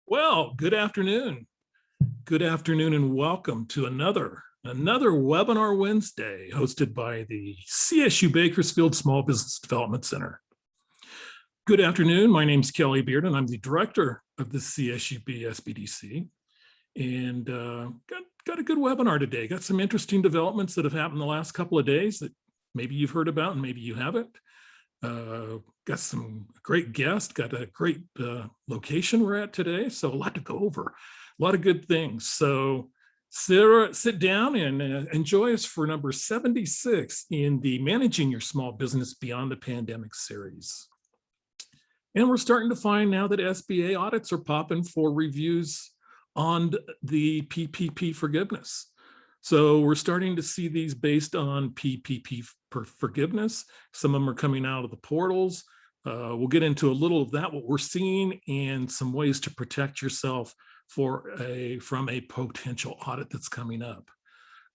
Well, good afternoon. Good afternoon and welcome to another Webinar Wednesday hosted by the CSU Bakersfield Small Business Development Center. Good afternoon. My name is Kelly Bearden. I'm the director of the CSUB SBDC, and got a good webinar today. Got some interesting developments that have happened the last couple of days that maybe you've heard about and maybe you haven't. Got some great guests, got a great location we're at today. So a lot to go over, a lot of good things. So sit down and enjoy us for number 76 in the Managing Your Small Business Beyond the Pandemic series. And we're starting to find now that SBA audits are popping for reviews on the PPP forgiveness. So we're starting to see these based on PPP forgiveness. Some of them are coming out of the portals. We'll get into a little of that, what we're seeing, and some ways to protect yourself from a potential audit that's coming up.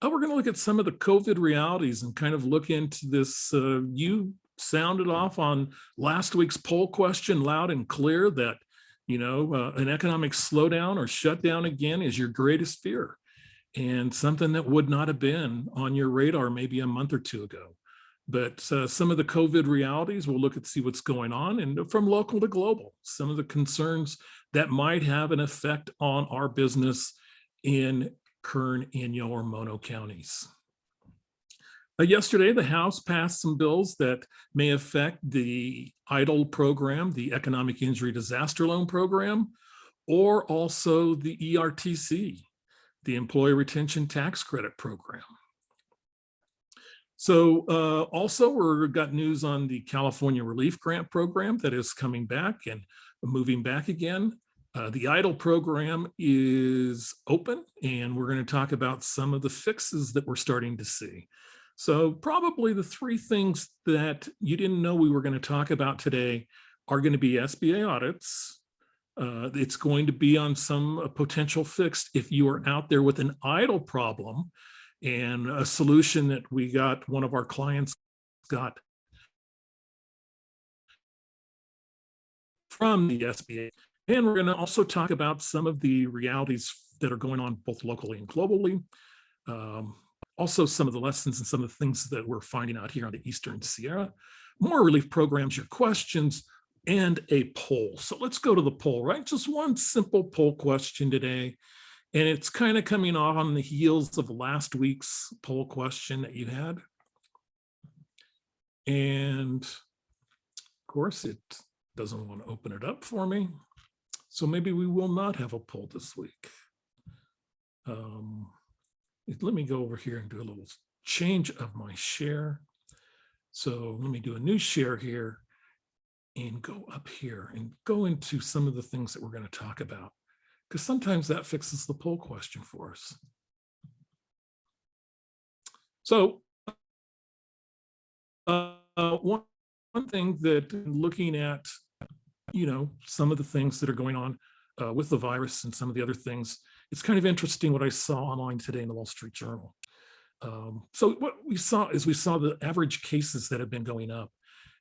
We're going to look at some of the COVID realities and kind of look into this. You sounded off on last week's poll question loud and clear that, an economic slowdown or shutdown again is your greatest fear, and something that would not have been on your radar maybe a month or two ago. But some of the COVID realities, we'll look at see what's going on, and from local to global, some of the concerns that might have an effect on our business in Kern, Inyo, or Mono counties. Yesterday, the House passed some bills that may affect the EIDL program, the Economic Injury Disaster Loan Program, or also the ERTC, the Employee Retention Tax Credit Program. So also we've got news on the California Relief Grant Program that is coming back and moving back again. The EIDL program is open, and we're going to talk about some of the fixes that we're starting to see. So probably the three things that you didn't know we were going to talk about today are going to be SBA audits. It's going to be on some potential fix if you are out there with an EIDL problem, and a solution that one of our clients got from the SBA. And we're going to also talk about some of the realities that are going on both locally and globally. Also some of the lessons and some of the things that we're finding out here on the Eastern Sierra, more relief programs, your questions, and a poll. So let's go to the poll, right? Just one simple poll question today. And it's kind of coming off on the heels of last week's poll question that you had. And of course, it doesn't want to open it up for me. So maybe we will not have a poll this week. Let me go over here and do a little change of my share. So let me do a new share here and go up here and go into some of the things that we're going to talk about, because sometimes that fixes the poll question for us. So one thing that looking at, some of the things that are going on with the virus and some of the other things, it's kind of interesting what I saw online today in the Wall Street Journal. So what we saw is the average cases that have been going up,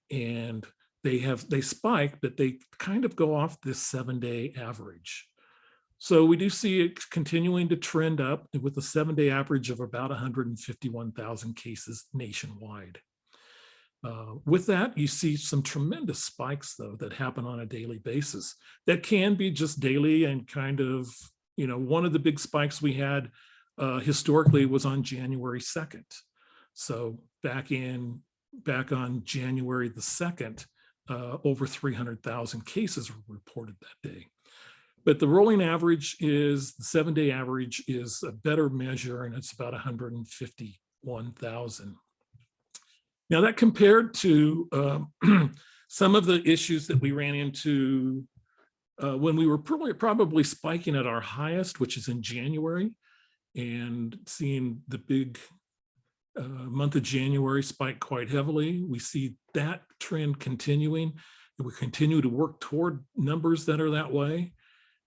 and they spike, but they kind of go off this 7-day average. So we do see it continuing to trend up with a 7-day average of about 151,000 cases nationwide. With that, you see some tremendous spikes, though, that happen on a daily basis. That can be just daily and kind of, one of the big spikes we had historically was on January 2nd. So back on January the 2nd, over 300,000 cases were reported that day. But the rolling average the 7-day average is a better measure, and it's about 151,000. Now that compared to some of the issues that we ran into when we were probably spiking at our highest, which is in January, and seeing the big month of January spike quite heavily. We see that trend continuing, and we continue to work toward numbers that are that way.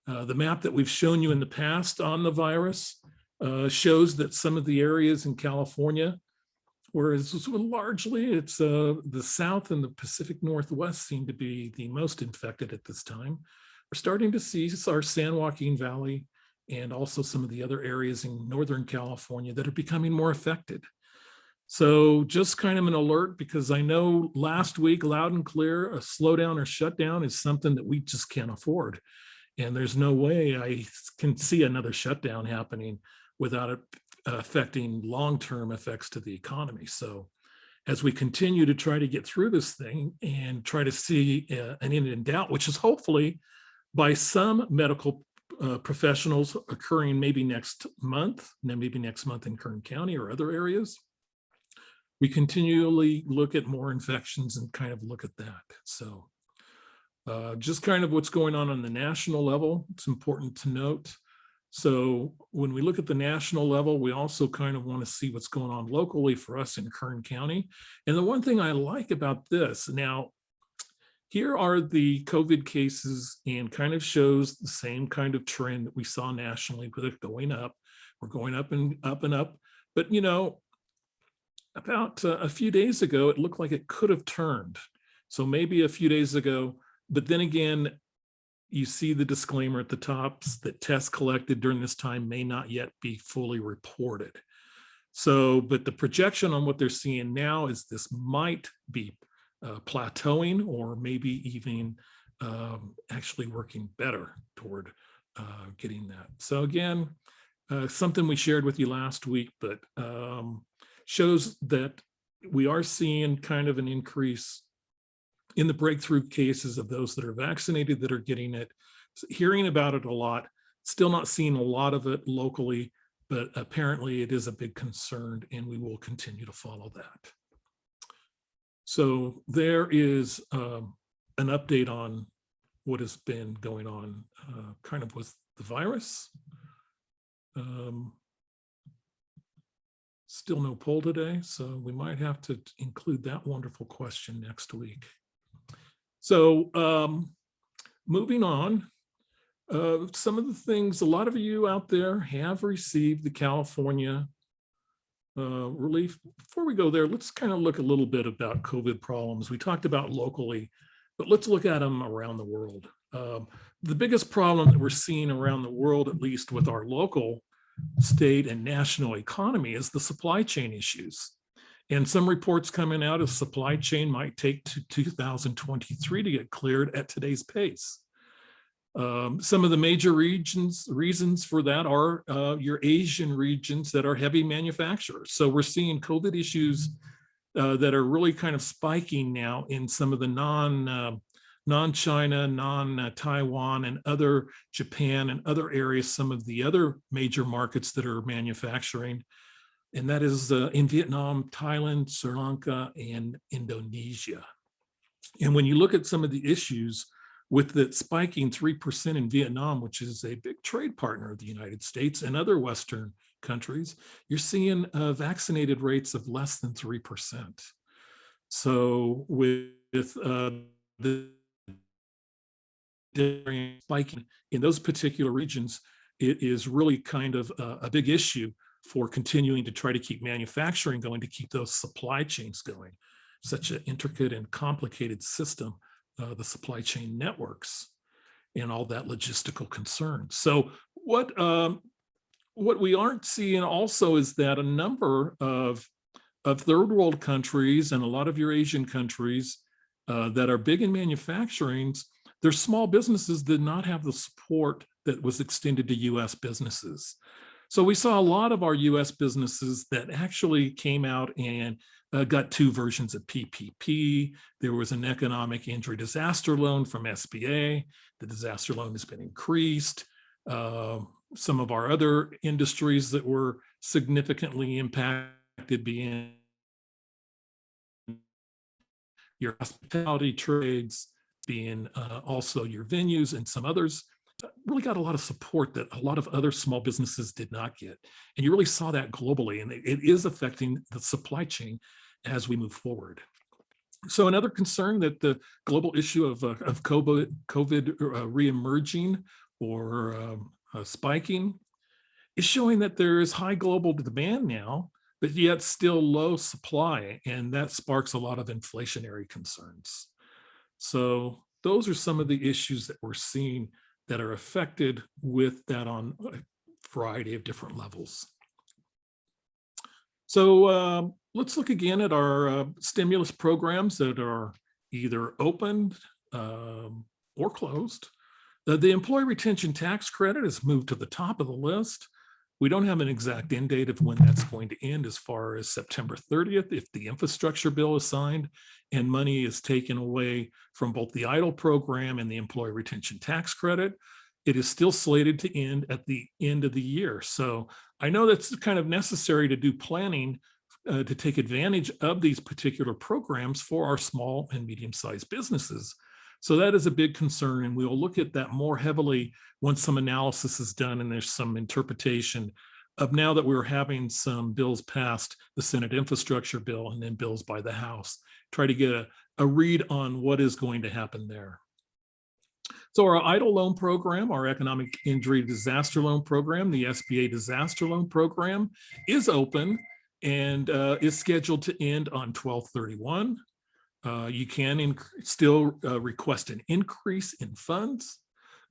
The map that we've shown you in the past on the virus shows that some of the areas in California, whereas largely it's the South and the Pacific Northwest seem to be the most infected at this time. we're starting to see our San Joaquin Valley and also some of the other areas in Northern California that are becoming more affected. So just kind of an alert, because I know last week, loud and clear, a slowdown or shutdown is something that we just can't afford. And there's no way I can see another shutdown happening without it affecting long-term effects to the economy. So as we continue to try to get through this thing and try to see an in and out, which is hopefully by some medical professionals occurring maybe next month, and then maybe next month in Kern County or other areas, we continually look at more infections and kind of look at that. So just kind of what's going on the national level, it's important to note. So when we look at the national level, we also kind of want to see what's going on locally for us in Kern County. And the one thing I like about this, now, here are the COVID cases and kind of shows the same kind of trend that we saw nationally with it going up. We're going up and up and up. But, you know, about a few days ago, it looked like it could have turned. So maybe a few days ago, but then again, you see the disclaimer at the top that tests collected during this time may not yet be fully reported. So, but the projection on what they're seeing now is this might be plateauing or maybe even actually working better toward getting that. So again, something we shared with you last week, but shows that we are seeing kind of an increase in the breakthrough cases of those that are vaccinated that are getting it, hearing about it a lot, still not seeing a lot of it locally, but apparently it is a big concern and we will continue to follow that. So there is an update on what has been going on kind of with the virus. Still no poll today, so we might have to include that wonderful question next week. So moving on, some of the things, a lot of you out there have received the California relief. Before we go there, let's kind of look a little bit about COVID problems. We talked about locally, but let's look at them around the world. The biggest problem that we're seeing around the world, at least with our local, state, and national economy, is the supply chain issues. And some reports coming out of supply chain might take to 2023 to get cleared at today's pace. Some of the major reasons for that are your Asian regions that are heavy manufacturers. So we're seeing COVID issues that are really kind of spiking now in some of the non-China, non-Taiwan, and other Japan and other areas, some of the other major markets that are manufacturing. And that is in Vietnam, Thailand, Sri Lanka, and Indonesia. And when you look at some of the issues with the spiking 3% in Vietnam, which is a big trade partner of the United States and other Western countries, you're seeing vaccinated rates of less than 3%. So with the spiking in those particular regions, it is really kind of a big issue for continuing to try to keep manufacturing going, to keep those supply chains going. Such an intricate and complicated system, the supply chain networks and all that logistical concern. So what we aren't seeing also is that a number of third world countries and a lot of your Asian countries that are big in manufacturing, their small businesses did not have the support that was extended to US businesses. So we saw a lot of our US businesses that actually came out and got two versions of PPP. There was an economic injury disaster loan from SBA. The disaster loan has been increased. Some of our other industries that were significantly impacted being your hospitality trades, being also your venues and some others, really got a lot of support that a lot of other small businesses did not get. And you really saw that globally, and it is affecting the supply chain as we move forward. So another concern that the global issue of COVID reemerging or spiking is showing that there is high global demand now, but yet still low supply, and that sparks a lot of inflationary concerns. So those are some of the issues that we're seeing that are affected with that on a variety of different levels. So let's look again at our stimulus programs that are either opened or closed. The employee retention tax credit has moved to the top of the list. We don't have an exact end date of when that's going to end as far as September 30th, if the infrastructure bill is signed and money is taken away from both the EIDL program and the employee retention tax credit. It is still slated to end at the end of the year. So I know that's kind of necessary to do planning to take advantage of these particular programs for our small and medium-sized businesses. So that is a big concern, and we'll look at that more heavily once some analysis is done and there's some interpretation of, now that we're having some bills passed, the Senate infrastructure bill and then bills by the House, try to get a read on what is going to happen there. So our EIDL loan program, our economic injury disaster loan program, the SBA disaster loan program is open and is scheduled to end on 12/31. You can still request an increase in funds.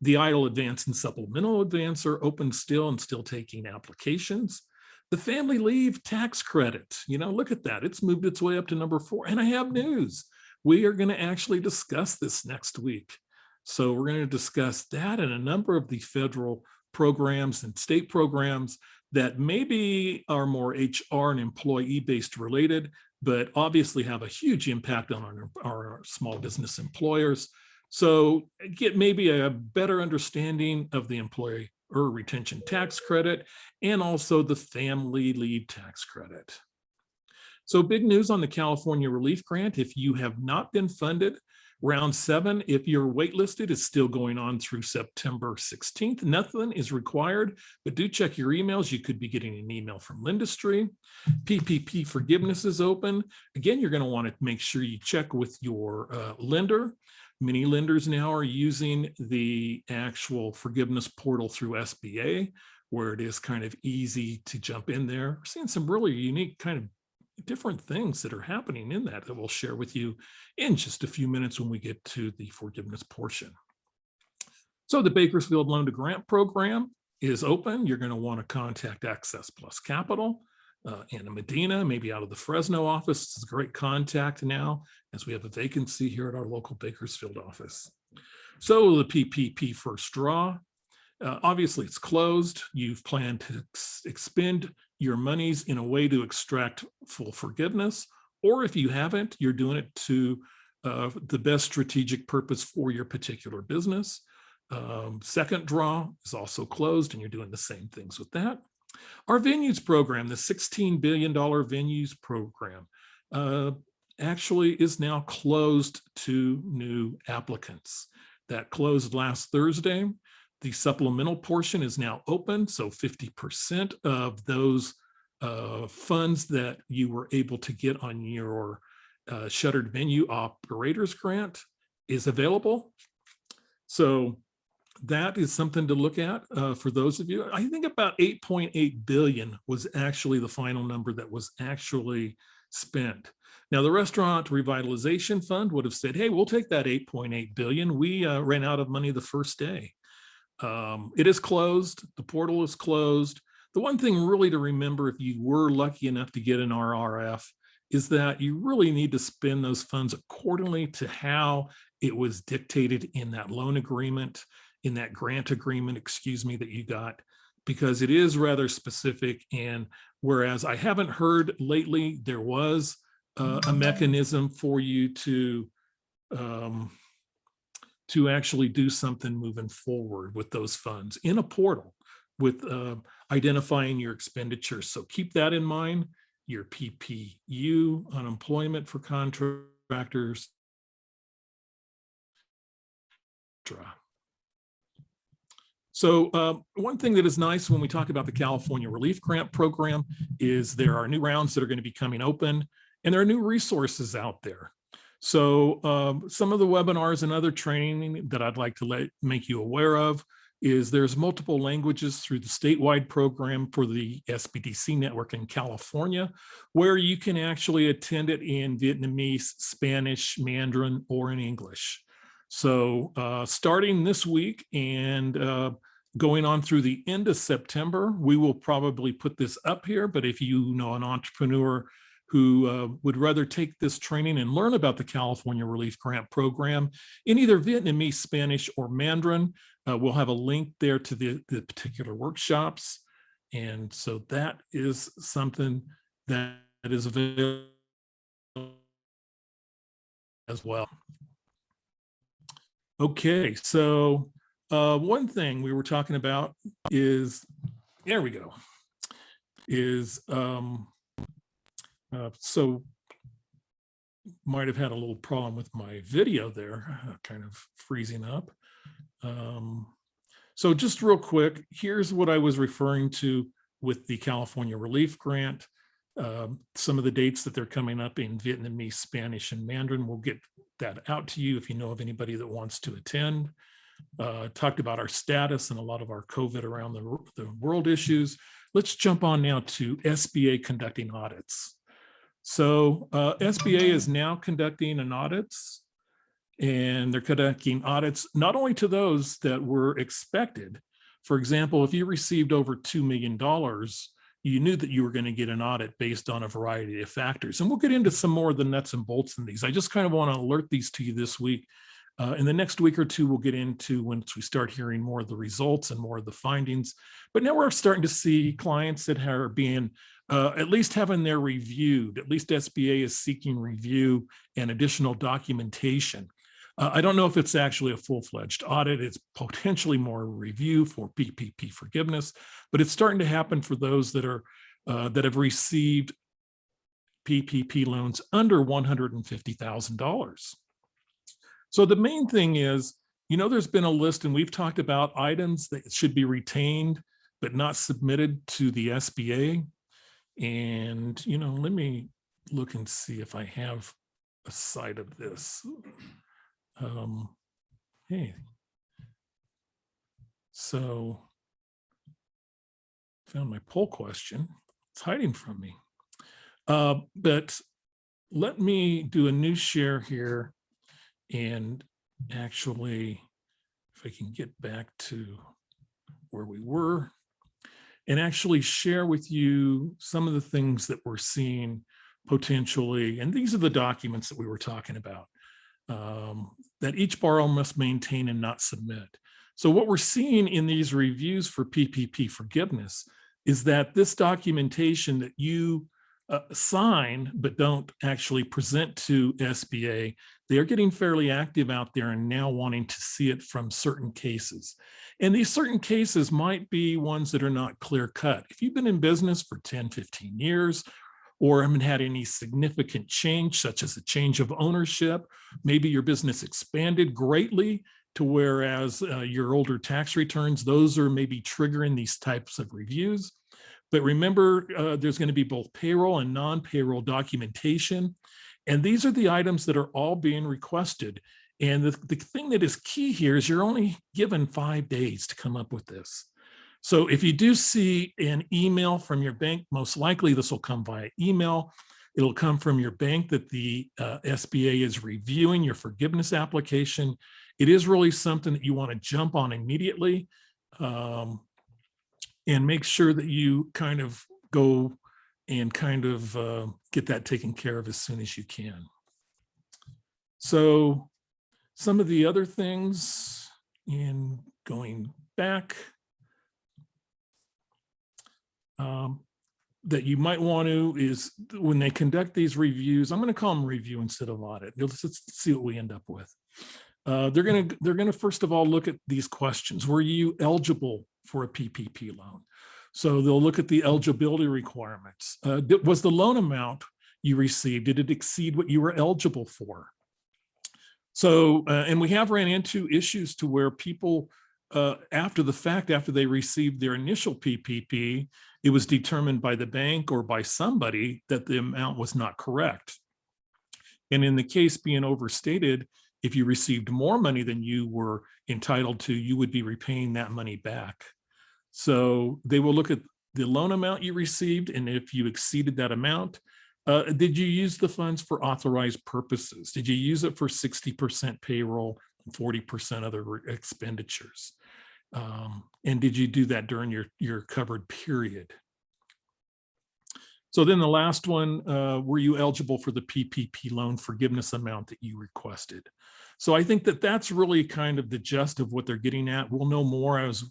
The EIDL advance and supplemental advance are open still and still taking applications. The family leave tax credit, look at that. It's moved its way up to number 4. And I have news. We are going to actually discuss this next week. So we're going to discuss that and a number of the federal programs and state programs that maybe are more HR and employee-based related, but obviously have a huge impact on our small business employers. So get maybe a better understanding of the employee retention tax credit and also the family leave tax credit. So big news on the California Relief Grant. If you have not been funded, round 7, if you're waitlisted, is still going on through September 16th. Nothing is required, but do check your emails. You could be getting an email from Lindustry. PPP forgiveness is open. Again, you're going to want to make sure you check with your lender. Many lenders now are using the actual forgiveness portal through SBA, where it is kind of easy to jump in there. We're seeing some really unique kind of different things that are happening in that we'll share with you in just a few minutes when we get to the forgiveness portion. So the Bakersfield Loan to Grant program is open. You're going to want to contact Access Plus Capital. Anna Medina, maybe out of the Fresno office. This is a great contact now, as we have a vacancy here at our local Bakersfield office. So the PPP first draw, obviously it's closed. You've planned to expend your monies in a way to extract full forgiveness, or if you haven't, you're doing it to the best strategic purpose for your particular business. Second draw is also closed, and you're doing the same things with that. Our venues program, the $16 billion venues program, actually is now closed to new applicants. That closed last Thursday. The supplemental portion is now open, so 50% of those funds that you were able to get on your Shuttered Venue Operators Grant is available. So that is something to look at for those of you. I think about 8.8 billion was actually the final number that was actually spent. Now, the Restaurant Revitalization Fund would have said, hey, we'll take that 8.8 billion. We ran out of money the first day. It is closed. The portal is closed. The one thing really to remember, if you were lucky enough to get an RRF, is that you really need to spend those funds accordingly to how it was dictated in that loan agreement, in that grant agreement, excuse me, that you got, because it is rather specific. And whereas I haven't heard lately, there was a mechanism for you to actually do something moving forward with those funds in a portal with identifying your expenditures. So keep that in mind, your PPU, unemployment for contractors, etc. So one thing that is nice when we talk about the California Relief Grant Program is there are new rounds that are going to be coming open, and there are new resources out there. So some of the webinars and other training that I'd like to make you aware of is there's multiple languages through the statewide program for the SBDC network in California, where you can actually attend it in Vietnamese, Spanish, Mandarin, or in English. So starting this week and going on through the end of September, we will probably put this up here, but if you know an entrepreneur who would rather take this training and learn about the California Relief Grant Program in either Vietnamese, Spanish, or Mandarin, we'll have a link there to the particular workshops. And so that is something that is available as well. Okay, so one thing we were talking about is, there we go, is so might have had a little problem with my video there, kind of freezing up. So just real quick, here's what I was referring to with the California Relief Grant. Some of the dates that they're coming up in Vietnamese, Spanish, and Mandarin. We'll get that out to you if you know of anybody that wants to attend. Talked about our status and a lot of our COVID around the world issues. Let's jump on now to SBA Conducting Audits. So SBA is now conducting an audits, and they're conducting audits not only to those that were expected. For example, if you received over $2 million, you knew that you were going to get an audit based on a variety of factors. And we'll get into some more of the nuts and bolts in these. I just kind of want to alert these to you this week. In the next week or two, we'll get into once we start hearing more of the results and more of the findings. But now we're starting to see clients that are being at least having their reviewed. At least SBA is seeking review and additional documentation. I don't know if it's actually a full-fledged audit. It's potentially more review for PPP forgiveness, but it's starting to happen for those that are that have received PPP loans under $150,000. So the main thing is, you know, there's been a list, and we've talked about items that should be retained but not submitted to the SBA. And, you know, let me look and see if I have a side of this. Hey, so found my poll question. It's hiding from me. But let me do a new share here. And actually, if I can get back to where we were, and actually share with you some of the things that we're seeing potentially. And these are the documents that we were talking about, that each borrower must maintain and not submit. So what we're seeing in these reviews for PPP forgiveness is that this documentation that you sign but don't actually present to SBA, they are getting fairly active out there and now wanting to see it from certain cases. And these certain cases might be ones that are not clear cut. If you've been in business for 10, 15 years, or haven't had any significant change, such as a change of ownership, maybe your business expanded greatly to whereas your older tax returns, those are maybe triggering these types of reviews. But remember, there's going to be both payroll and non-payroll documentation. And these are the items that are all being requested. And the thing that is key here is you're only given 5 days to come up with this. So if you do see an email from your bank, most likely this will come via email. It'll come from your bank that the SBA is reviewing your forgiveness application. It is really something that you want to jump on immediately. And make sure that you kind of go and kind of get that taken care of as soon as you can. So some of the other things in going back that you might want to is when they conduct these reviews, I'm going to call them review instead of audit. Let's see what we end up with. They're going to first of all look at these questions. Were you eligible for a PPP loan? So they'll look at the eligibility requirements. Was the loan amount you received, did it exceed what you were eligible for? So, and we have ran into issues to where people, after the fact, after they received their initial PPP, it was determined by the bank or by somebody that the amount was not correct. And in the case being overstated, if you received more money than you were entitled to, you would be repaying that money back. So they will look at the loan amount you received, and if you exceeded that amount, did you use the funds for authorized purposes? Did you use it for 60% payroll 40% other expenditures. And did you do that during your covered period? So then the last one, were you eligible for the PPP loan forgiveness amount that you requested? So I think that that's really kind of the gist of what they're getting at. We'll know more as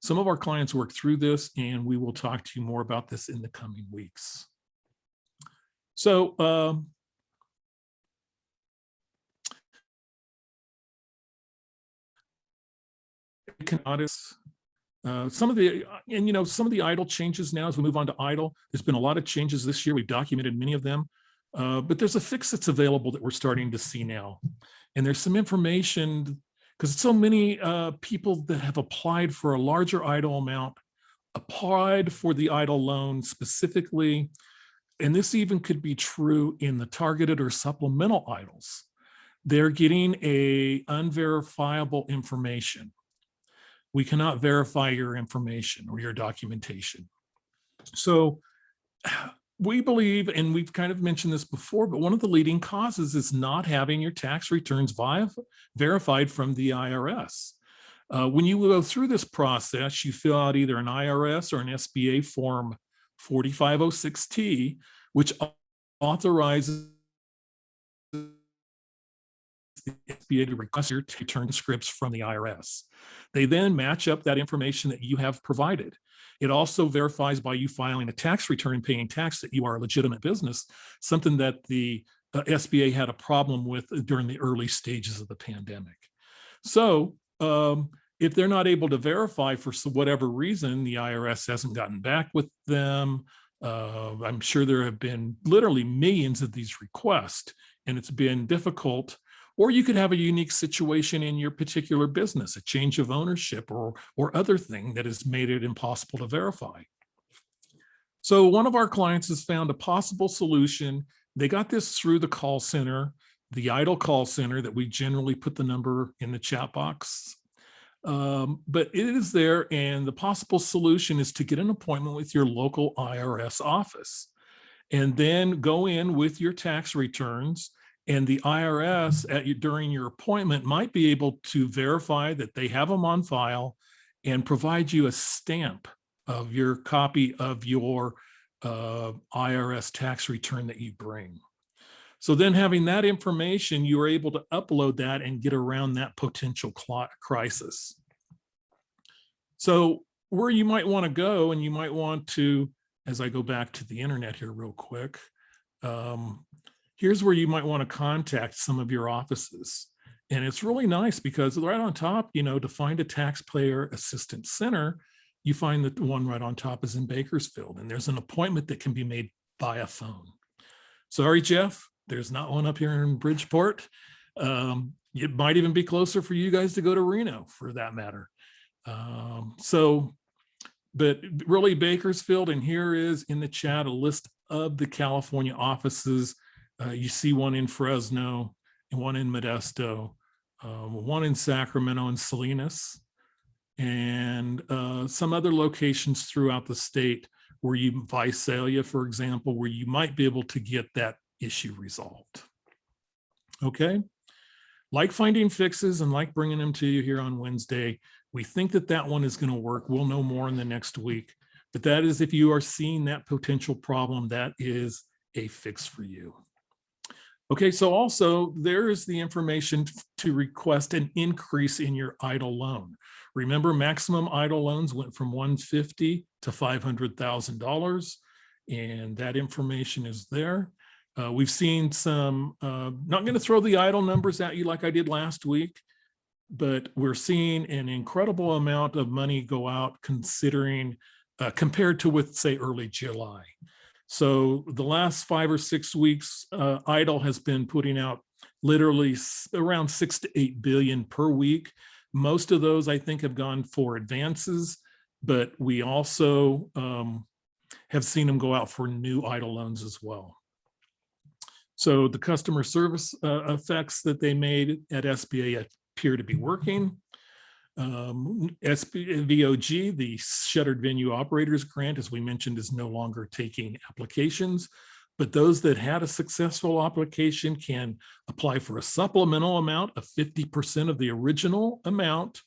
some of our clients work through this, and we will talk to you more about this in the coming weeks. So audits. Some of the EIDL changes now as we move on to EIDL. There's been a lot of changes this year. We've documented many of them, but there's a fix that's available that we're starting to see now. And there's some information because so many people that have applied for a larger EIDL amount applied for the EIDL loan specifically. And this even could be true in the targeted or supplemental EIDLs. They're getting a unverifiable information. We cannot verify your information or your documentation. So we believe, and we've kind of mentioned this before, but one of the leading causes is not having your tax returns verified from the IRS. When you go through this process, you fill out either an IRS or an SBA form 4506T, which authorizes the SBA to request your return scripts from the IRS. They then match up that information that you have provided. It also verifies by you filing a tax return and paying tax that you are a legitimate business, something that the SBA had a problem with during the early stages of the pandemic. So if they're not able to verify for whatever reason, the IRS hasn't gotten back with them. I'm sure there have been literally millions of these requests, and it's been difficult. Or you could have a unique situation in your particular business, a change of ownership or other thing that has made it impossible to verify. So one of our clients has found a possible solution. They got this through the call center, the EIDL call center that we generally put the number in the chat box. But it is there, and the possible solution is to get an appointment with your local IRS office and then go in with your tax returns. And the IRS during your appointment might be able to verify that they have them on file and provide you a stamp of your copy of your IRS tax return that you bring. So then having that information, you are able to upload that and get around that potential crisis. So where you might want to go, and you might want to, as I go back to the internet here real quick, here's where you might want to contact some of your offices. And it's really nice because right on top, to find a taxpayer assistance center, you find that the one right on top is in Bakersfield, and there's an appointment that can be made via phone. Sorry, Jeff, there's not one up here in Bridgeport. It might even be closer for you guys to go to Reno for that matter. But really Bakersfield, and here is in the chat a list of the California offices. You see one in Fresno and one in Modesto, one in Sacramento and Salinas, and some other locations throughout the state where Visalia, for example, where you might be able to get that issue resolved. Okay. Like finding fixes and like bringing them to you here on Wednesday, we think that that one is going to work. We'll know more in the next week, but that is if you are seeing that potential problem, that is a fix for you. Okay, so also there is the information to request an increase in your EIDL loan. Remember, maximum EIDL loans went from $150,000 to $500,000, and that information is there. We've seen some, not going to throw the EIDL numbers at you like I did last week, but we're seeing an incredible amount of money go out considering, compared to with, say, early July. So the last 5 or 6 weeks, EIDL has been putting out literally around 6 to 8 billion per week. Most of those, I think, have gone for advances, but we also have seen them go out for new EIDL loans as well. So the customer service effects that they made at SBA appear to be working. VOG, the Shuttered Venue Operators Grant, as we mentioned, is no longer taking applications, but those that had a successful application can apply for a supplemental amount of 50% of the original amount,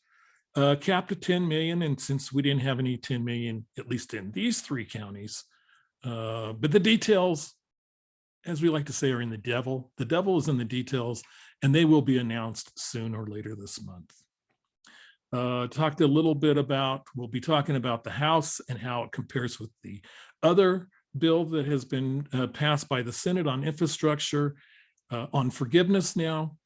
capped at 10 million. And since we didn't have any 10 million, at least in these 3 counties, but the details, as we like to say, are in the devil. The devil is in the details, and they will be announced soon or later this month. Talked a little bit about, we'll be talking about the House and how it compares with the other bill that has been passed by the Senate on infrastructure, on forgiveness now.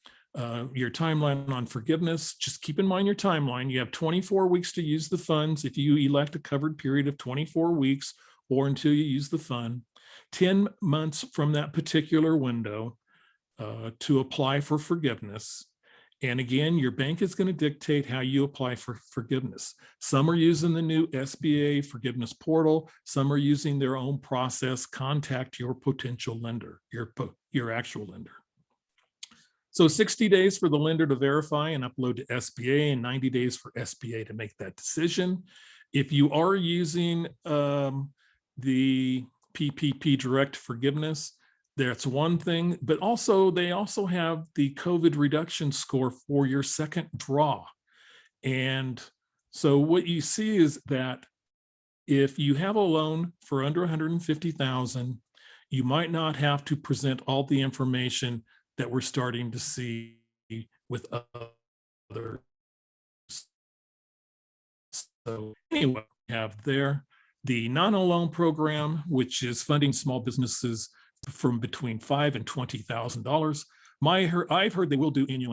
Your timeline on forgiveness, just keep in mind your timeline. You have 24 weeks to use the funds if you elect a covered period of 24 weeks or until you use the fund. 10 months from that particular window to apply for forgiveness. And again, your bank is going to dictate how you apply for forgiveness. Some are using the new SBA forgiveness portal. Some are using their own process. Contact your potential lender, your actual lender. So 60 days for the lender to verify and upload to SBA, and 90 days for SBA to make that decision. If you are using the PPP direct forgiveness, that's one thing, but also they also have the COVID reduction score for your second draw. And so what you see is that if you have a loan for under 150,000, you might not have to present all the information that we're starting to see with others. So anyway, we have there the non-loan program, which is funding small businesses from between $5,000 and $20,000. I've heard they will do Inyo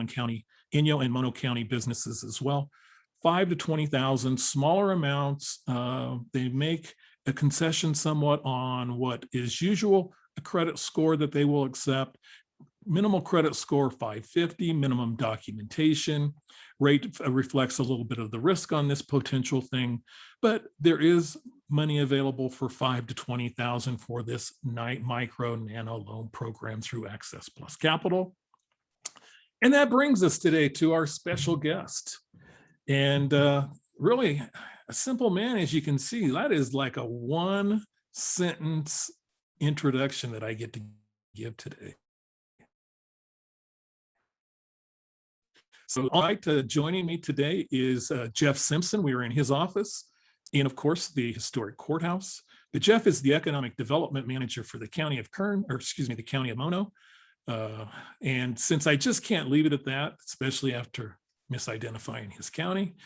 and Mono County businesses as well. 5 to 20,000, smaller amounts. They make a concession somewhat on what is usual, a credit score that they will accept. Minimal credit score 550, minimum documentation. Rate reflects a little bit of the risk on this potential thing, but there is money available for 5 to 20,000 for this micro nano loan program through Access Plus Capital. And that brings us today to our special guest. And really a simple man, as you can see. That is like a 1-sentence introduction that I get to give today. So joining me today is Jeff Simpson. We are in his office, and of course, the historic courthouse. But Jeff is the economic development manager for the county of Kern, or excuse me, the county of Mono. And since I just can't leave it at that, especially after misidentifying his county,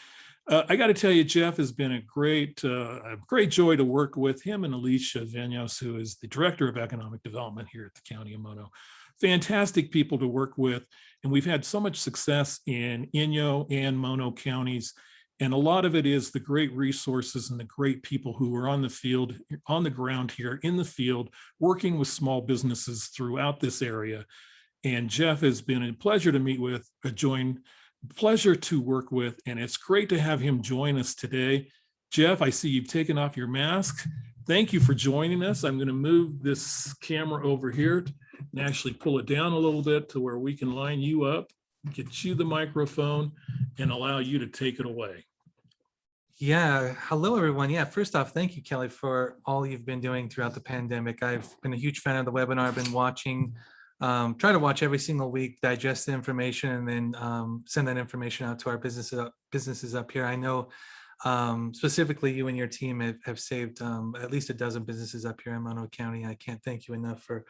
I got to tell you, Jeff has been a great joy to work with. Him and Alicia Venos, who is the director of economic development here at the county of Mono. Fantastic people to work with. And we've had so much success in Inyo and Mono counties. And a lot of it is the great resources and the great people who are on the field, on the ground here in the field, working with small businesses throughout this area. And Jeff has been a pleasure to meet with, pleasure to work with, and it's great to have him join us today. Jeff, I see you've taken off your mask. Thank you for joining us. I'm going to move this camera over here and actually pull it down a little bit to where we can line you up, get you the microphone, and allow you to take it away. Yeah, hello everyone. Yeah, first off, thank you, Kelly, for all you've been doing throughout the pandemic. I've been a huge fan of the webinar. I've been watching, try to watch every single week, digest the information, and then send that information out to our businesses up here. I know specifically you and your team have saved at least a dozen businesses up here in Mono County. I can't thank you enough for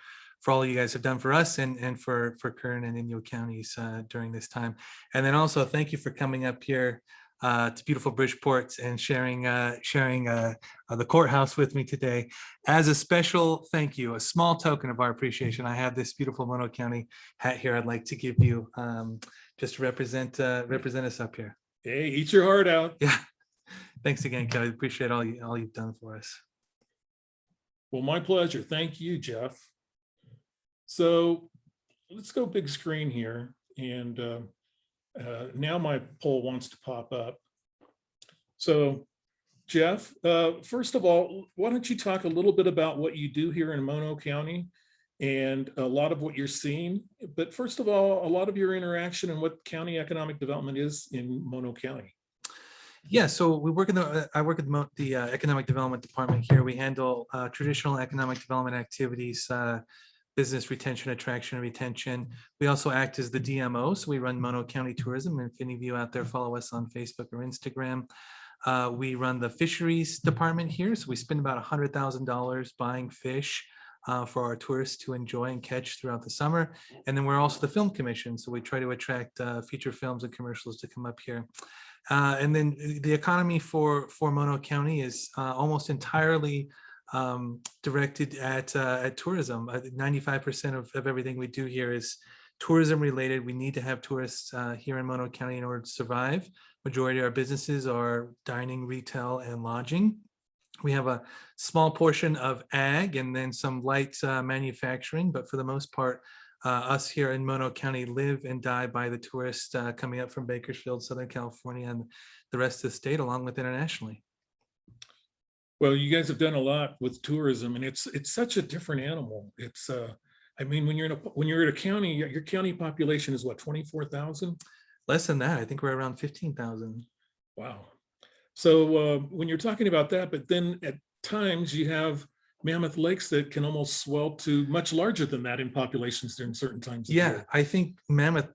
all you guys have done for us and for Kern and Inyo counties during this time. And then also thank you for coming up here to beautiful Bridgeport and sharing the courthouse with me today. As a special thank you, a small token of our appreciation, I have this beautiful Mono County hat here I'd like to give you just to represent us up here. Hey, eat your heart out. Yeah. Thanks again, Kelly. Appreciate all you've done for us. Well, my pleasure. Thank you, Jeff. So let's go big screen here. And now my poll wants to pop up. So Jeff, first of all, why don't you talk a little bit about what you do here in Mono County and a lot of what you're seeing. But first of all, a lot of your interaction and what county economic development is in Mono County. Yeah, so we work in I work at the Economic Development Department here. We handle traditional economic development activities, business retention, attraction, and retention. We also act as the DMO, so we run Mono County Tourism. And if any of you out there follow us on Facebook or Instagram, we run the fisheries department here. So we spend about $100,000 buying fish for our tourists to enjoy and catch throughout the summer. And then we're also the film commission. So we try to attract feature films and commercials to come up here. And then the economy for Mono County is almost entirely directed at tourism. 95% of everything we do here is tourism related. We need to have tourists here in Mono County in order to survive. Majority of our businesses are dining, retail, and lodging. We have a small portion of ag and then some light manufacturing, but for the most part, us here in Mono County live and die by the tourists coming up from Bakersfield, Southern California, and the rest of the state, along with internationally. Well, you guys have done a lot with tourism, and it's such a different animal. It's I mean, when you're at a county, your county population is what, 24,000? Less than that, I think we're around 15,000. Wow. So when you're talking about that, but then at times you have mammoth lakes that can almost swell to much larger than that in populations during certain times of Yeah, year. I think Mammoth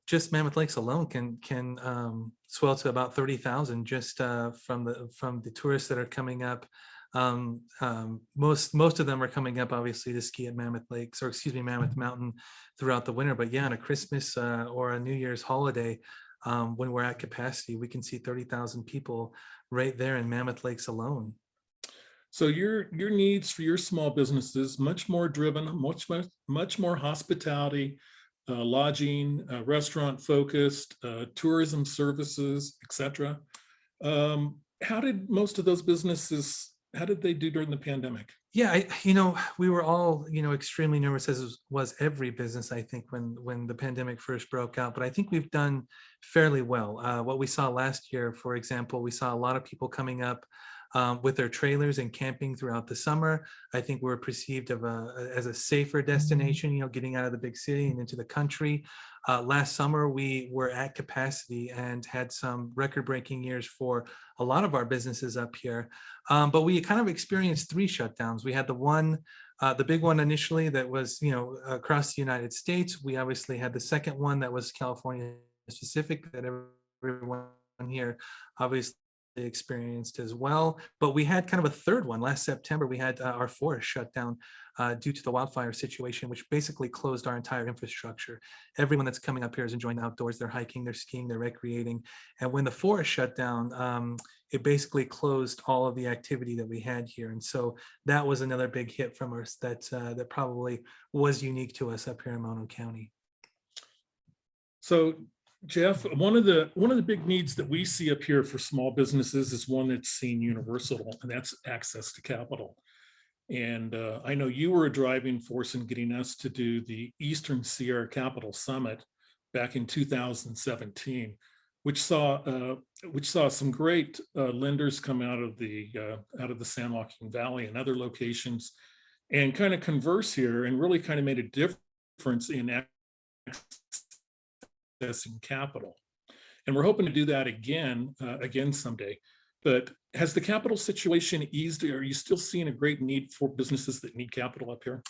Lakes alone can swell to about 30,000 just from the tourists that are coming up. Most of them are coming up obviously to ski at Mammoth Lakes, or excuse me, Mammoth Mountain throughout the winter. But yeah, on a Christmas or a New Year's holiday, when we're at capacity, we can see 30,000 people right there in Mammoth Lakes alone. So your needs for your small businesses much more driven, much more hospitality, lodging, restaurant focused, tourism services, etc. How did most of those businesses, how did they do during the pandemic? Yeah, we were all, extremely nervous, as was every business, I think, when the pandemic first broke out. But I think we've done fairly well. What we saw last year, for example, we saw a lot of people coming up with their trailers and camping throughout the summer. I think we're perceived as a safer destination, getting out of the big city and into the country. Last summer, we were at capacity and had some record-breaking years for a lot of our businesses up here. But we kind of experienced 3 shutdowns. We had the big one initially that was, across the United States. We obviously had the second one that was California specific, that everyone here obviously experienced as well. But we had kind of a third one last September. We had our forest shut down due to the wildfire situation, which basically closed our entire infrastructure. Everyone that's coming up here is enjoying the outdoors. They're hiking, they're skiing, they're recreating. And when the forest shut down, it basically closed all of the activity that we had here. And so that was another big hit from us that probably was unique to us up here in Mono County. So Jeff, one of the big needs that we see up here for small businesses is one that's seen universal, and that's access to capital. And I know you were a driving force in getting us to do the Eastern Sierra Capital Summit back in 2017, which saw some great lenders come out of the San Joaquin Valley and other locations, and kind of converse here, and really kind of made a difference in accessing capital. And we're hoping to do that again someday. But has the capital situation eased? Are you still seeing a great need for businesses that need capital up here?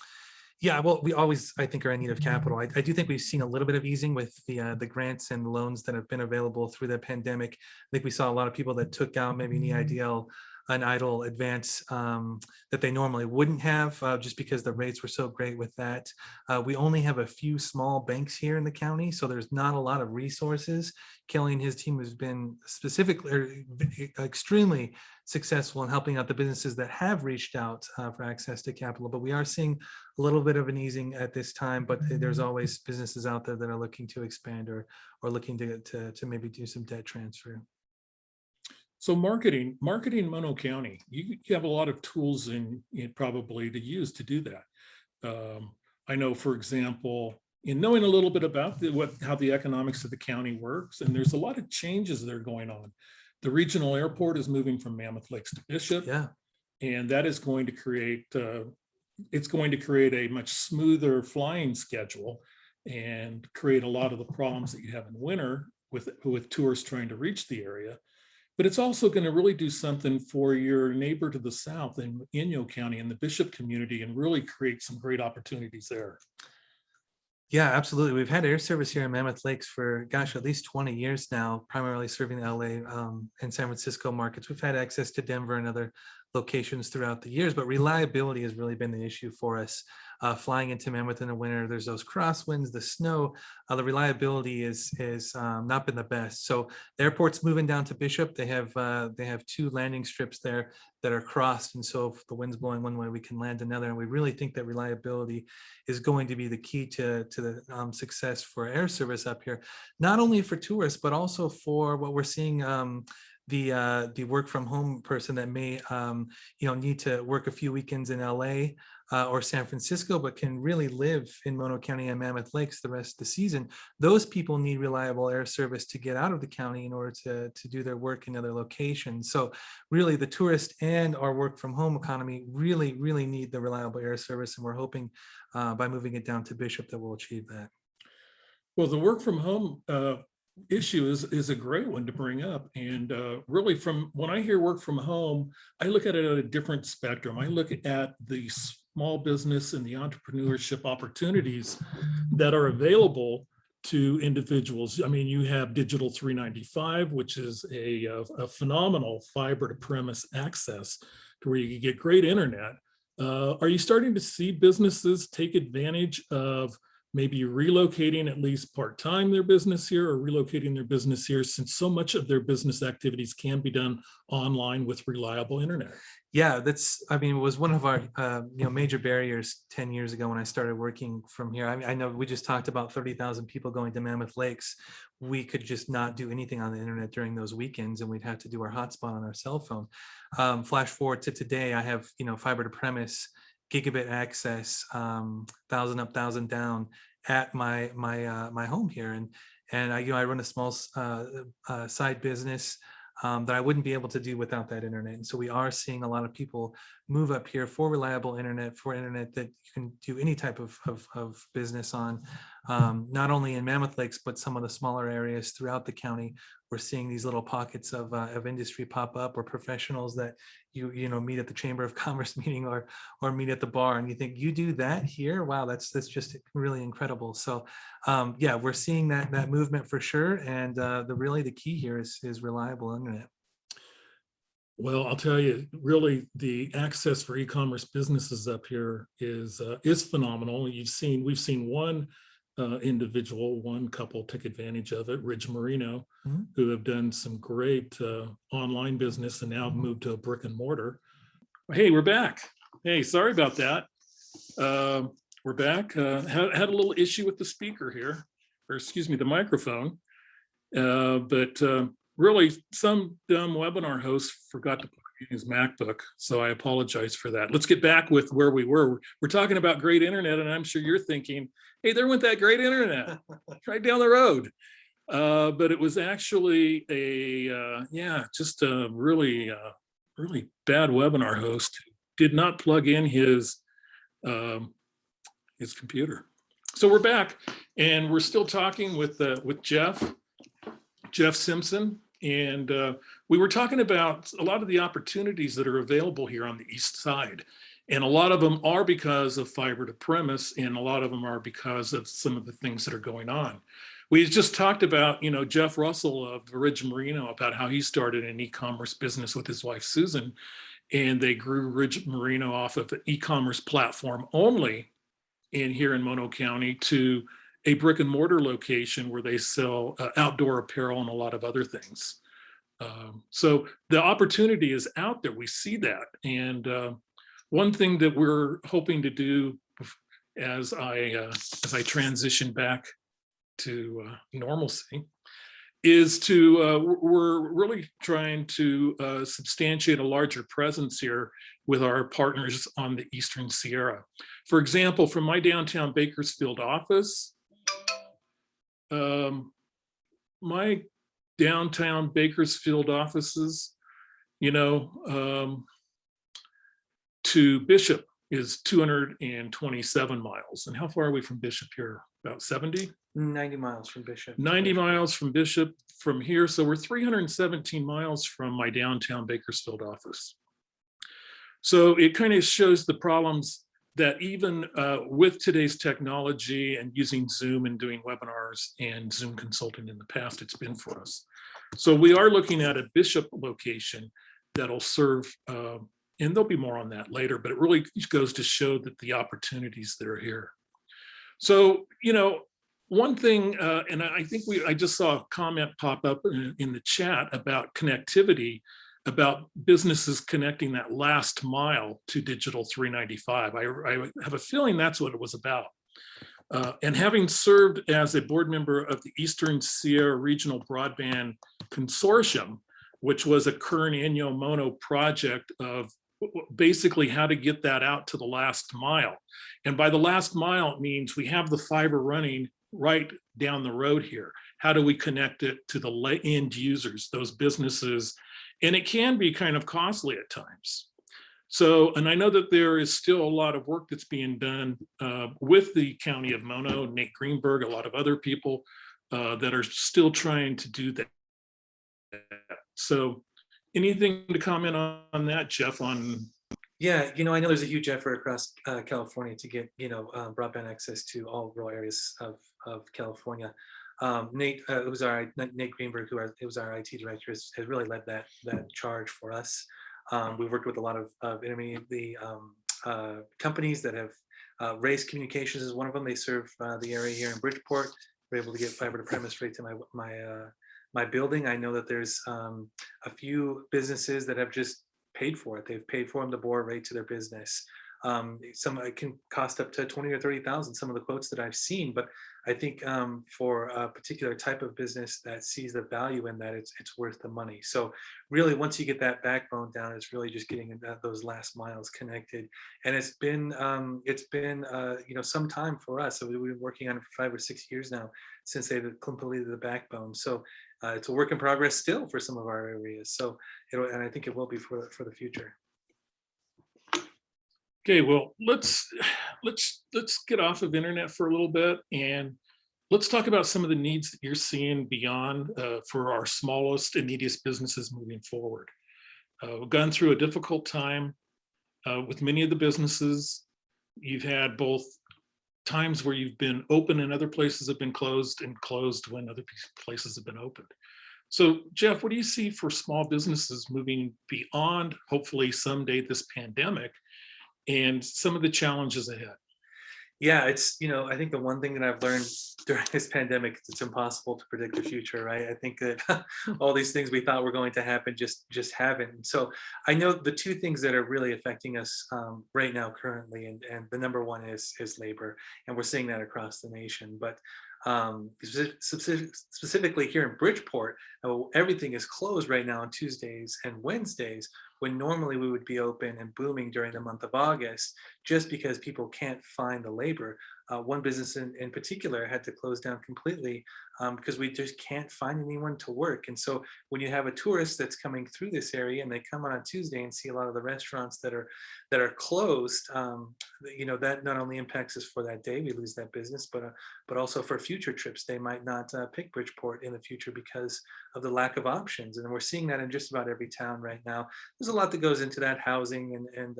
Yeah, well, we always, I think, are in need of capital. I do think we've seen a little bit of easing with the grants and loans that have been available through the pandemic. I think we saw a lot of people that took out maybe an EIDL, an EIDL advance that they normally wouldn't have just because the rates were so great with that. We only have a few small banks here in the county, so there's not a lot of resources. Kelly and his team has been extremely successful in helping out the businesses that have reached out for access to capital. But we are seeing a little bit of an easing at this time, but there's always businesses out there that are looking to expand or looking to maybe do some debt transfer. So marketing Mono County, you have a lot of tools in probably to use to do that. I know, for example, in knowing a little bit about how the economics of the county works, and there's a lot of changes that are going on. The regional airport is moving from Mammoth Lakes to Bishop, yeah, and that is going to create a much smoother flying schedule and create a lot of the problems that you have in winter with tourists trying to reach the area. but it's also going to really do something for your neighbor to the south in Inyo County and the Bishop community and really create some great opportunities there. Yeah, absolutely. We've had air service here in Mammoth Lakes for, gosh, at least 20 years now, primarily serving the LA and San Francisco markets. We've had access to Denver and other locations throughout the years, but reliability has really been the issue for us. Flying into Mammoth in the winter, there's those crosswinds, the snow, the reliability is not been the best. So the airport's moving down to Bishop. They have 2 landing strips there that are crossed. And so if the wind's blowing one way, we can land another. And we really think that reliability is going to be the key to the success for air service up here, not only for tourists, but also for what we're seeing, the work from home person that may need to work a few weekends in LA or San Francisco, but can really live in Mono County and Mammoth Lakes the rest of the season. Those people need reliable air service to get out of the county in order to do their work in other locations. So really the tourist and our work from home economy really need the reliable air service. And we're hoping by moving it down to Bishop that we'll achieve that. Well, the work from home issue is a great one to bring up. And really, from when I hear work from home, I look at it at a different spectrum. I look at the small business and the entrepreneurship opportunities that are available to individuals. I mean, you have Digital 395, which is a phenomenal fiber to premise access to where you can get great internet. Are you starting to see businesses take advantage of maybe relocating at least part-time their business here or relocating their business here, since so much of their business activities can be done online with reliable internet? Yeah, it was one of our major barriers 10 years ago when I started working from here. I know we just talked about 30,000 people going to Mammoth Lakes. We could just not do anything on the internet during those weekends, and we'd have to do our hotspot on our cell phone. Flash forward to today, I have fiber to premise, gigabit access, 1,000 up, 1,000 down at my home here, and I run a small side business that I wouldn't be able to do without that internet. And so we are seeing a lot of people move up here for reliable internet, for internet that you can do any type of business on, not only in Mammoth Lakes, but some of the smaller areas throughout the county. We're seeing these little pockets of industry pop up, or professionals that you meet at the Chamber of Commerce meeting or meet at the bar, and you think, you do that here? Wow, that's just really incredible. So yeah, we're seeing that movement for sure, and the key here is reliable internet. Well, I'll tell you, really, the access for e-commerce businesses up here is phenomenal. We've seen one individual, one couple take advantage of it, Ridge Marino, who have done some great online business and now moved to a brick and mortar. Hey, we're back. Hey, sorry about that. We're back. Had a little issue with the speaker here, or excuse me, the microphone. But really, some dumb webinar host forgot to plug in his MacBook, so I apologize for that. Let's get back with where we were. We're talking about great internet, and I'm sure you're thinking, hey, there went that great internet right down the road. But it was actually just a really bad webinar host who did not plug in his computer. So we're back, and we're still talking with Jeff Simpson, and we were talking about a lot of the opportunities that are available here on the east side. And a lot of them are because of fiber to premise, and a lot of them are because of some of the things that are going on. We just talked about, Jeff Russell of Ridge Marino, about how he started an e-commerce business with his wife, Susan, and they grew Ridge Marino off of the e-commerce platform only here in Mono County to a brick and mortar location where they sell outdoor apparel and a lot of other things. So the opportunity is out there. We see that. And one thing that we're hoping to do as I transition back to normalcy is we're really trying to substantiate a larger presence here with our partners on the Eastern Sierra. For example, from my downtown Bakersfield office, my downtown Bakersfield offices, to Bishop is 227 miles. And how far are we from Bishop here? about 70. 90 miles from Bishop. 90 miles from Bishop from here. So we're 317 miles from my downtown Bakersfield office. So it kind of shows the problems that even with today's technology and using Zoom and doing webinars and Zoom consulting in the past, it's been for us. So we are looking at a Bishop location that'll serve, and there'll be more on that later, but it really goes to show that the opportunities that are here. So, you know, one thing, and I think I just saw a comment pop up in the chat about connectivity, about businesses connecting that last mile to Digital 395. I have a feeling that's what it was about. And having served as a board member of the Eastern Sierra Regional Broadband Consortium, which was a Kern Inyo Mono project of basically how to get that out to the last mile. And by the last mile, it means we have the fiber running right down the road here. How do we connect it to the end users, those businesses? And it can be kind of costly at times. So, and I know that there is still a lot of work that's being done with the County of Mono, Nate Greenberg, a lot of other people that are still trying to do that. So anything to comment on that, Jeff, on? Yeah, you know, I know there's a huge effort across California to get, you know, broadband access to all rural areas of California. Nate, Nate Greenberg, who was our IT director, has really led that charge for us. We've worked with a lot of intermediate companies that have Race Communications is one of them. They serve the area here in Bridgeport. We're able to get fiber to premise right to my building. I know that there's a few businesses that have just paid for it. They've paid for them to bore right to their business. Some it can cost up to 20 or 30,000, some of the quotes that I've seen, but I think for a particular type of business that sees the value in that, it's worth the money. So really, once you get that backbone down, it's really just getting those last miles connected. And it's been you know, some time for us. So we've been working on it for 5 or 6 years now since they've completed the backbone. So it's a work in progress still for some of our areas. So and I think it will be for the future. Okay, well, let's get off of internet for a little bit, and let's talk about some of the needs that you're seeing beyond for our smallest and neediest businesses moving forward. We've gone through a difficult time with many of the businesses. You've had both times where you've been open and other places have been closed, and closed when other places have been opened. So Jeff, what do you see for small businesses moving beyond, hopefully someday, this pandemic, and some of the challenges ahead? Yeah, it's, you know, I think the one thing that I've learned during this pandemic, it's impossible to predict the future, right? I think that all these things we thought were going to happen just haven't. And so I know the two things that are really affecting us right now currently, and the number one is labor, and we're seeing that across the nation. But specifically here in Bridgeport, everything is closed right now on Tuesdays and Wednesdays, when normally we would be open and booming during the month of August, just because people can't find the labor. One business in particular had to close down completely because we just can't find anyone to work. And so when you have a tourist that's coming through this area and they come on a Tuesday and see a lot of the restaurants that are closed, you know, that not only impacts us for that day, we lose that business, but also for future trips. They might not pick Bridgeport in the future because of the lack of options. And we're seeing that in just about every town right now. There's a lot that goes into that, housing and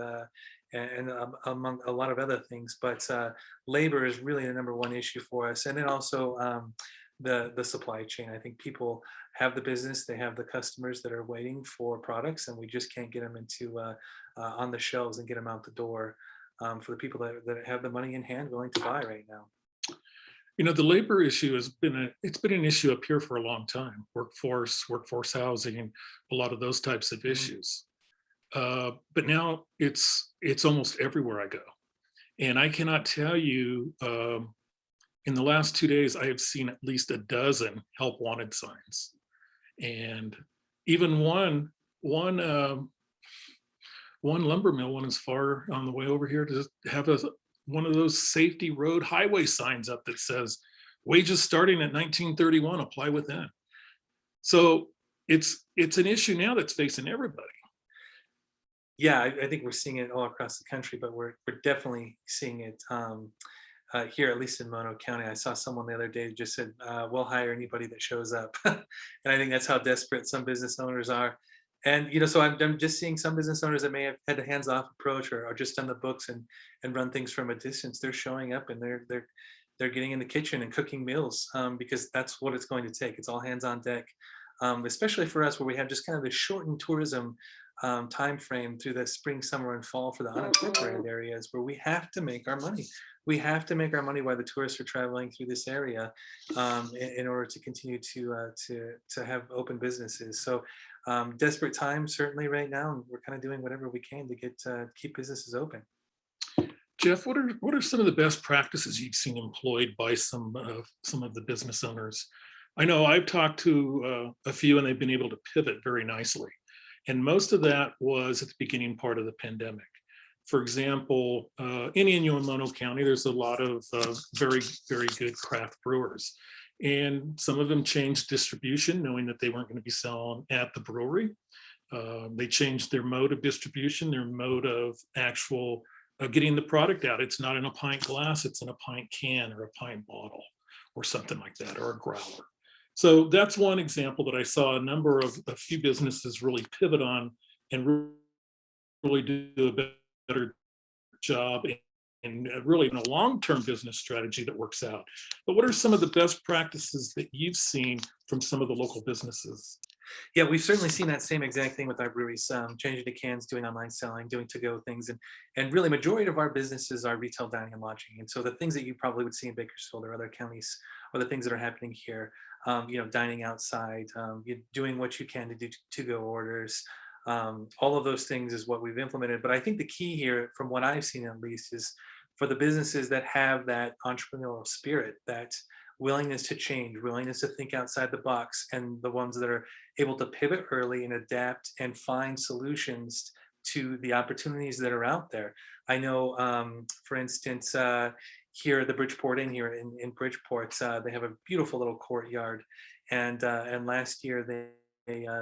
among a lot of other things, but labor is really the number one issue for us. And then also the supply chain. I think people have the business, they have the customers that are waiting for products, and we just can't get them into on the shelves and get them out the door for the people that have the money in hand willing to buy right now. You know, the labor issue has been an issue up here for a long time. Workforce housing, a lot of those types of issues. But now it's almost everywhere I go. And I cannot tell you, in the last 2 days, I have seen at least a dozen help wanted signs. And even one lumber mill went as far on the way over here to have one of those safety road highway signs up that says, wages starting at 1931, apply within. So it's an issue now that's facing everybody. Yeah, I think we're seeing it all across the country, but we're definitely seeing it here, at least in Mono County. I saw someone the other day that just said, we'll hire anybody that shows up. And I think that's how desperate some business owners are. And, so I'm just seeing some business owners that may have had a hands-off approach or just done the books and run things from a distance. They're showing up and they're getting in the kitchen and cooking meals, because that's what it's going to take. It's all hands on deck, especially for us where we have just kind of the shortened tourism time frame through the spring, summer, and fall for the unincorporated areas where we have to make our money. We have to make our money while the tourists are traveling through this area, in order to continue to have open businesses. So desperate times certainly right now, and we're kind of doing whatever we can to get keep businesses open. Jeff, what are some of the best practices you've seen employed by some of the business owners? I know I've talked to a few, and they've been able to pivot very nicely. And most of that was at the beginning part of the pandemic. For example, in Mono County, there's a lot of very, very good craft brewers. And some of them changed distribution, knowing that they weren't going to be selling at the brewery. They changed their mode of distribution, their mode of actual getting the product out. It's not in a pint glass, it's in a pint can or a pint bottle or something like that, or a growler. So that's one example that I saw a few businesses really pivot on and really do a better job and really in a long-term business strategy that works out. But what are some of the best practices that you've seen from some of the local businesses? Yeah, we've certainly seen that same exact thing with our breweries, changing to cans, doing online selling, doing to-go things, and really majority of our businesses are retail dining and lodging. And so the things that you probably would see in Bakersfield or other counties are the things that are happening here. Dining outside, doing what you can to do to-go orders. All of those things is what we've implemented. But I think the key here, from what I've seen at least, is for the businesses that have that entrepreneurial spirit, that willingness to change, willingness to think outside the box, and the ones that are able to pivot early and adapt and find solutions to the opportunities that are out there. I know, for instance, here at the Bridgeport Inn here in Bridgeport, they have a beautiful little courtyard, and last year they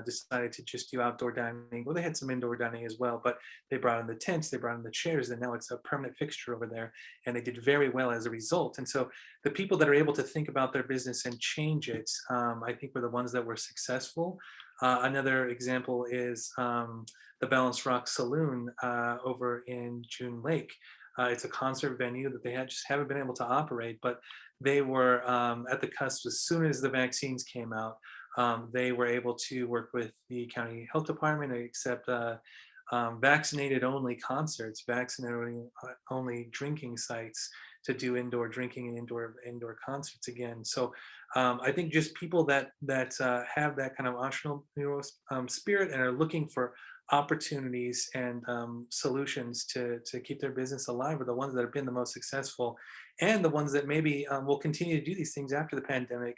decided to just do outdoor dining. Well, they had some indoor dining as well, but they brought in the tents, they brought in the chairs, and now it's a permanent fixture over there. And they did very well as a result. And so the people that are able to think about their business and change it, I think were the ones that were successful. Another example is the Balanced Rock Saloon over in June Lake. It's a concert venue that they just haven't been able to operate, but they were at the cusp as soon as the vaccines came out. They were able to work with the county health department and accept vaccinated only concerts, vaccinated only drinking sites to do indoor drinking and indoor concerts again. So I think just people that have that kind of entrepreneurial spirit and are looking for opportunities and solutions to keep their business alive are the ones that have been the most successful, and the ones that maybe will continue to do these things after the pandemic.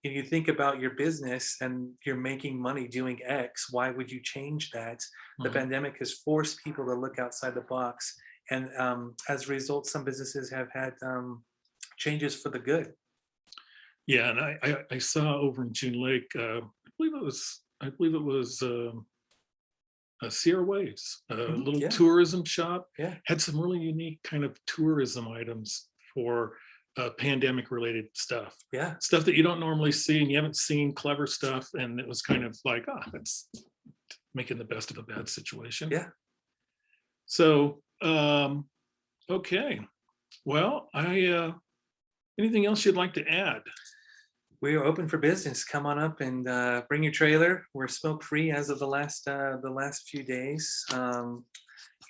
If you think about your business and you're making money doing X, why would you change that? The pandemic has forced people to look outside the box. And as a result, some businesses have had changes for the good. Yeah, and I saw over in June Lake, I believe it was Sierra Waves, a little tourism shop. Yeah. Had some really unique kind of tourism items for pandemic related stuff. Yeah. Stuff that you don't normally see, and you haven't seen clever stuff. And it was kind of like, that's making the best of a bad situation. Yeah. So, okay. Well, anything else you'd like to add? We are open for business. Come on up and bring your trailer. We're smoke free as of the last few days.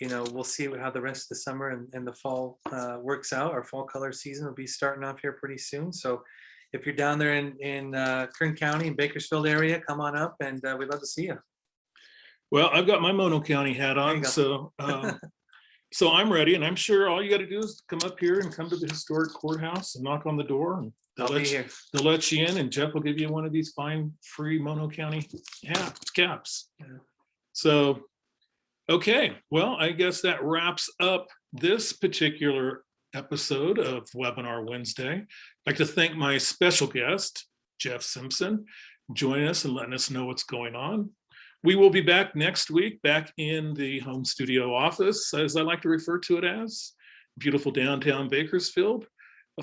We'll see how the rest of the summer and the fall works out. Our fall color season will be starting off here pretty soon. So if you're down there in Kern County and Bakersfield area, come on up, and we'd love to see you. Well, I've got my Mono County hat on, so so I'm ready, and I'm sure all you got to do is come up here and come to the historic courthouse and knock on the door, and they'll let you in, and Jeff will give you one of these fine free Mono County caps. Yeah. So, okay, well, I guess that wraps up this particular episode of Webinar Wednesday. I'd like to thank my special guest, Jeff Simpson, joining us and letting us know what's going on. We will be back next week, back in the home studio office, as I like to refer to it as, beautiful downtown Bakersfield.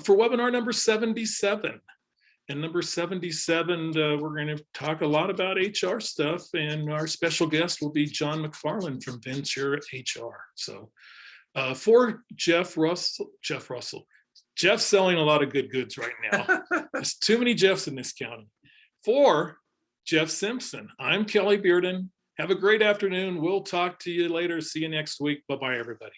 for webinar number 77. And number 77, we're going to talk a lot about HR stuff, and our special guest will be John McFarland from Venture HR. So for Jeff Russell, Jeff's selling a lot of good goods right now. There's too many Jeffs in this county. For Jeff Simpson, I'm Kelly Bearden. Have a great afternoon. We'll talk to you later. See you next week. Bye-bye, everybody.